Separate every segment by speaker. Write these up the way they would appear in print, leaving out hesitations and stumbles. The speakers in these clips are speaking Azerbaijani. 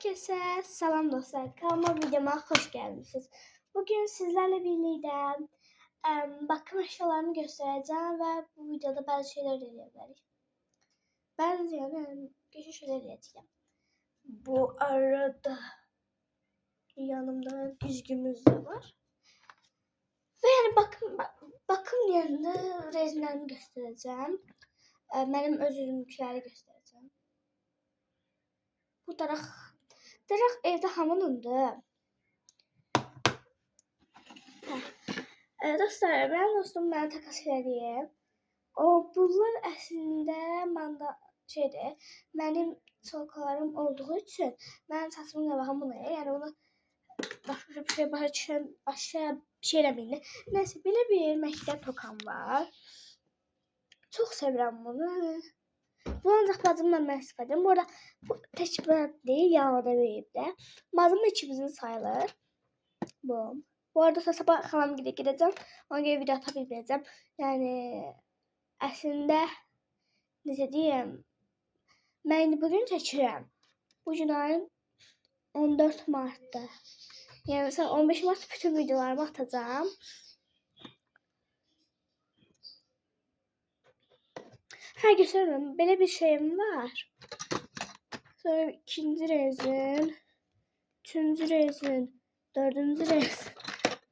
Speaker 1: Herkese selam dostlar. Kanalıma videoma hoş geldiniz. Bugün sizlerle birlikte bakım eşyalarını göstereceğim ve bu videoda bazı şeyler deneyeceğiz. Bazı geçiş şeyler deneyeceğim. Bu arada yanımda düzgümüz de var. Ve yani bakım yerinde resimlerimi göstereceğim. Benim özürümkileri göstereceğim. Bu taraf evde hamurundu. Dostlar, ben dostum bana takas elədi. Bunlar əslində məndə mənim çolkalarım olduğu üçün mənim saçımın qabağım buna. Yəni onu başqa bir şey başqa bir şey eləməyin. Nəsə belə bir məktəb tokam var. Çox sevirəm bunu. Bu ancaq bacımla mən istifadə edirəm. Bu arada bu tək deyil, yanında verib də. Bacımla ikimizin sayılır. Bu arada sabah xalam gideceğim. Ona göre video atabileceğim. Yani aslında necə deyim, mən bugün çəkirəm. Bugün ayın 14 Mart'da. Yani mesela 15 Mart bütün videolarımı atacağım. Her göstermem. Böyle bir şeyim var. Sonra ikinci rezin, üçüncü rezin, dördüncü rezin,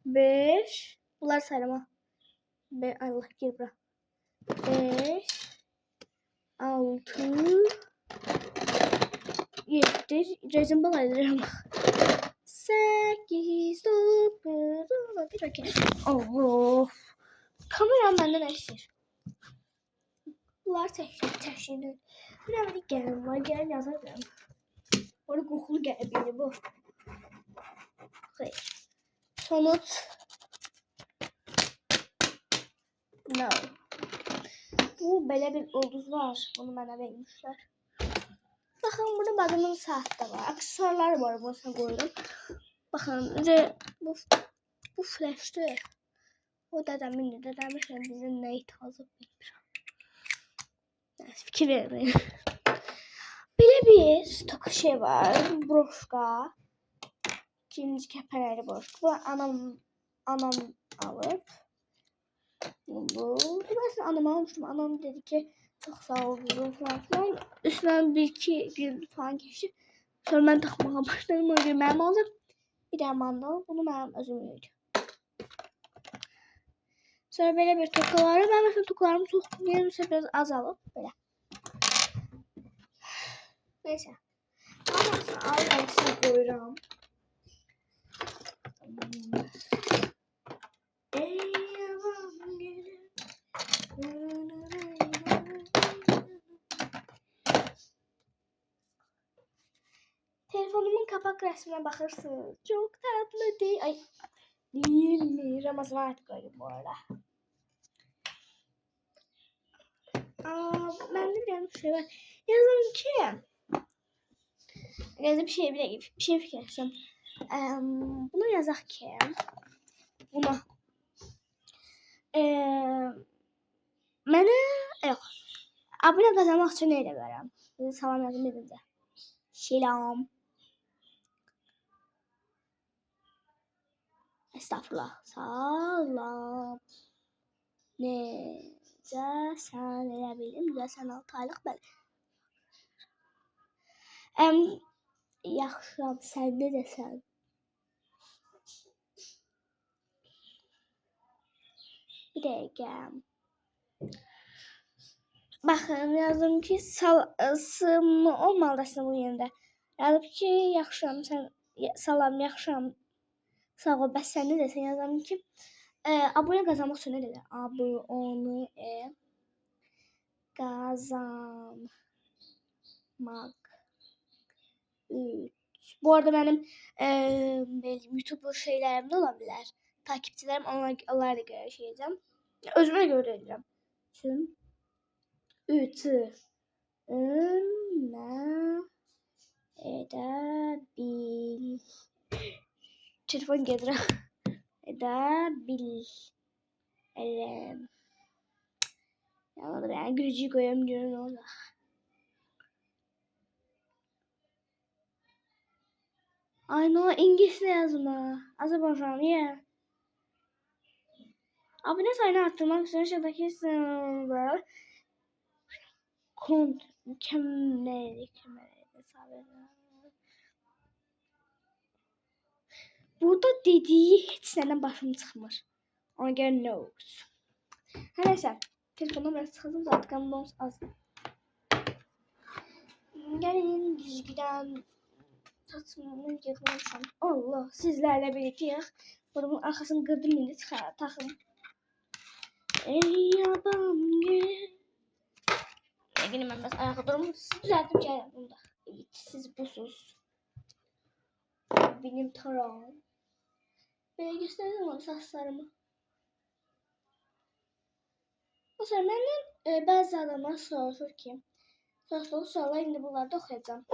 Speaker 1: 5. Bunlar sayrama. Allah gir bura. 5, 6, 7, rezin balaylarım. 8, 9, 11, okey. Allah. Kameram benden eşir. Bunlar təşkil. Bir de gəlin var. Gəlin yazarım. Orada qoxulu gəlir bu. Sonuç. No. Bu belə bir ulduz var. Bunu mənə vermişlər. Bakın burada bacımın saati de var. Aksesuarlar var. Bunu koydum. Bakın bu flash'tı. O dedemin bizim neyi tazı bilmiyorum. Neyse fikir vermeyin. Böyle bir toka şey var. Broşka. İkinci kepeneli broşka. Bu anam alıp. Bu ben anama almıştım. Anam dedi ki çok sağ ol falan. Üstünden bir iki gün falan geçti. Sonra ben takmaya başladım. O gün benim aldım. Bir de mandal. Bunu benim özüm yiydi. Sonra böyle bir tokaları. Ben mesela tokalarımı çok yerimse biraz azalıp böyle. Neyse. Ama ağır koyuyorum. Telefonumun kapak resmine bakırsınız. Çok tatlı değil. Ay değil mi? Ramazan'a ait koydum bu arada. Ben de bir şey var. Yazalım ki. Bir şey fikir etsem. Buna yazaq ki. Buna. Mənə yox. Abunə qazanmaq üçün nə edə bilərəm? Salam yazım edəcə. Selam. Estağfurullah. Salam. Necəsən elə bildim. Necəsən 6 aylıq bəli. Yaxşıyam, sən necəsən? Bir dəqiqə. Baxın, yazdım ki, sığımı olmalıdasın bu yerində. Yazdım ki, yaxşıyam, sən salam, yaxşıyam. Sağ ol, bəs sən necəsən? Yazdım ki, abunə qazanmaq üçün nə deyir? Abunə qazanmaq. Bu arada benim YouTube şeylerimde olabilir. Takipçilerim onlara da göre şey edeceğim. Özüme göre edeceğim. Çünkü edebil. Telefon gelir. Edebil. Yani gülücüğü koyamıyorum orada. I know İngilizce yazma. Azərbaycan, yeah. Abone sayını arttırmak için aşağıdaki sınırlar kont mükemmel burada dediği hiç senden başım çıxmır. Ona göre notes. Her neyse. Telefonum biraz sıkıldım zaten kanalım az. Gelin düzgüden saçımı yıkmışım. Allah sizlerle birlikte buramın arkasını kırdım yine takım. Ey yaban gül. Yine ben biraz ayakta durumu düzelttim gelin bunda. Evet siz busuz. Benim tarağım. Böyle gösterdim onu saçlarımı. O sonra benden bazı adamlar soruşur ki sorduğu sorular indi bunlarda oxuyacağım.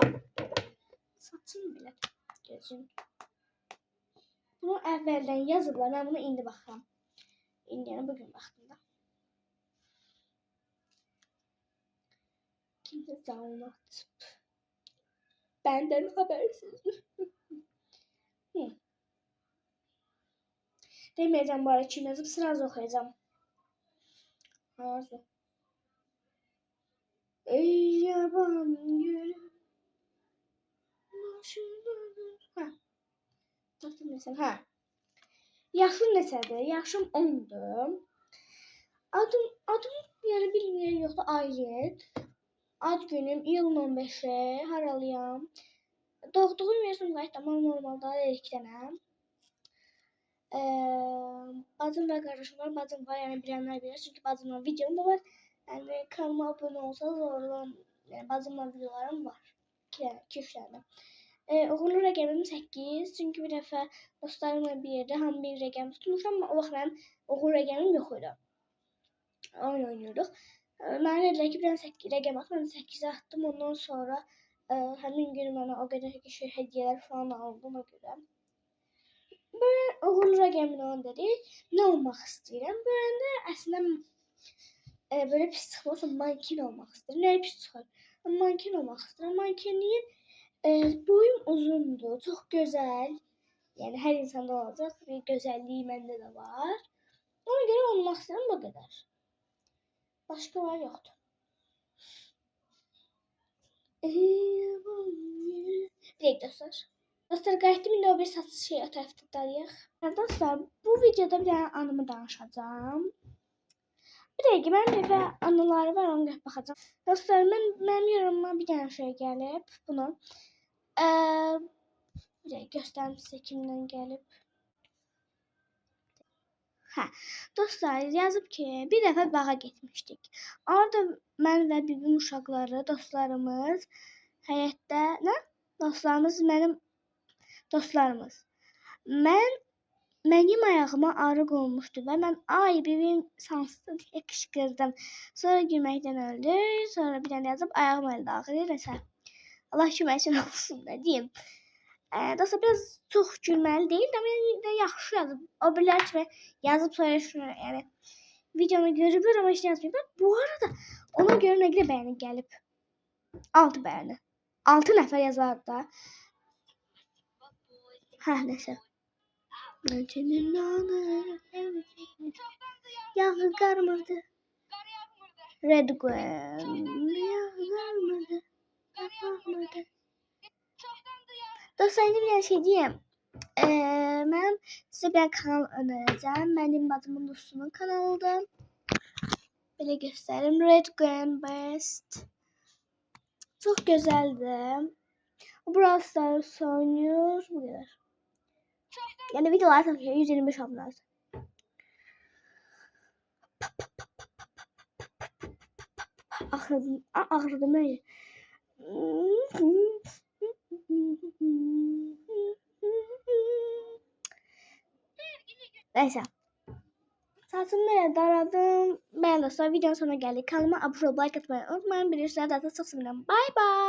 Speaker 1: Saçım bile gözüm. Bunu əvvəldən yazıblar. Ben bunu indi baxıram. İndi yəni bugün baxdım da. Kimse canını açıp. Benden habersiz. Demeyeceğim bu arada kim yazıp sırası okuyacağım. Hazır. Ey yaban gülüm. Ha. Taktım mesela. Ha. Yaşım neçədir? Yaşım 10'dur. Adım yəni bilmeyen yoxdur Aylin. Ad günüm iyulun 15'i. Haralıyam. Doğduğum yaşım gayet tamam normalda erkənəm. Bacım ve kardeşim var. Bacım var yani bilenler bilir. Çünkü bacımla videom da var. Yani kanalıma abone olsanız oradan yani bacımla videolarım var. 2-3 tane. Uğurlu rəqəmim 8. Çünkü bir dəfə dostlarımla bir yerdə hamı bir rəqəm tutmuşam. Ama o vaxt mənim uğur rəqəmim yox idi. Oyun oynuyorduk. Mənə dedilər ki, bir dənə rəqəm at. Mən 8'e attım. Ondan sonra həmin gün mənə o qədər şey hədiyələr falan aldım ona görə. Böyle uğurlu rəqəmin onu dedik. Ne olmaq istəyirəm? Böyle de əslində böyle pis çıxmasa manken olmaq istəyirəm. Nəyə pis çıxar? Manken olmaq istəyirəm. Mankenliyin boyum uzundur, çox gözəl. Yəni hər insanda olacaq bir gözəlliyi məndə də var. Ona görə olmaq istəyirəm bu qədər. Başqa var yoxdur. Bir dakika dostlar. Dostlar qayıtdım indi o bir saç şey o tərəfdə darıyıq. Dostlar bu videoda bir tane anımı danışacağım. Bir dakika ben bir de anıları var ona göre bakacağım. Dostlar benim yorumuma bir tane şey gelip bunu. Bir dakika göstereyim size kimden gelip. Ha, dostlar yazıp ki bir defa bağa gitmiştik. Orada ben ve bibim uşaqları, dostlarımız həyətdə, ne? Dostlarımız benim dostlarımız. Mənim ayağıma arıq olmuşdu və mən ay bibim sansız diye qışqırdım. Sonra gülməkdən öldü. Sonra bir dənə yazıb ayağım əldə ağrıyır nəsə. Allah köməkçin olsun da deyim. Dostlar biraz çox gülməli deyil amma yəni yaxşı yazıb. O bilər kimi yazıb sonra şunu yəni videomu görüblər amma heç yazmayıblar. Bu arada ona görə nə qədər bəyəni gəlib. 6 bəyəni. 6 nəfər yazardı da. Hə nəsə. Senin anı yağı karmadı. Red Gwen yağı karmadı. Yapamadı. Dostlar indi bir şey diyeyim. Ben size bir kanal önereceğim. Benim bacımın dostunun kanalıdır. Böyle göstereyim. Red Gwen Best. Çok güzeldi. Brawl Stars oynuyor. Bu kadar. Yani videolar satıyor 125 abone. Ağrıdım öyle. Neyse. Saçımı böyle daradım. Ben de sonra videonun sonuna geldik. Kanalıma abone olmayı, like atmayı unutmayın. Bilirsiniz zaten çok seviyorum. Bye bye.